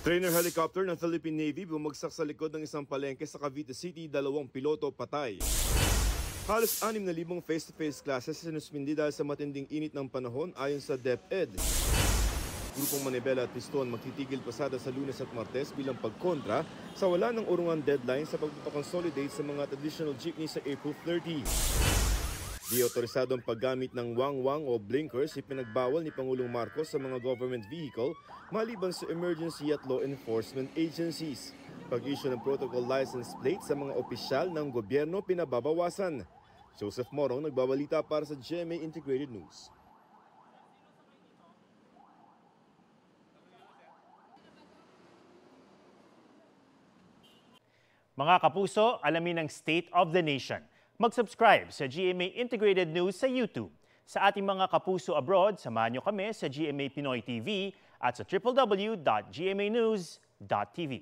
Trainer helicopter ng Philippine Navy bumagsak sa likod ng isang palengke sa Cavite City, 2 piloto patay. Halos 6,000 face-to-face classes sinuspindi dahil sa matinding init ng panahon ayon sa DepEd. Grupong Manibela at Piston magtitigil pasada sa Lunes at Martes bilang pagkontra sa wala ng urungan deadline sa pagpapakonsolidate sa mga traditional jeepney sa April 30. Di otorisadong paggamit ng wangwang o blinkers ipinagbawal ni Pangulong Marcos sa mga government vehicle maliban sa emergency at law enforcement agencies. Pag-issue ng protocol license plate sa mga opisyal ng gobyerno pinababawasan. Joseph Morong nagbabalita para sa GMA Integrated News. Mga kapuso, alamin ang State of the Nation. Mag-subscribe sa GMA Integrated News sa YouTube. Sa ating mga kapuso abroad, samahan niyo kami sa GMA Pinoy TV at sa www.gmanews.tv.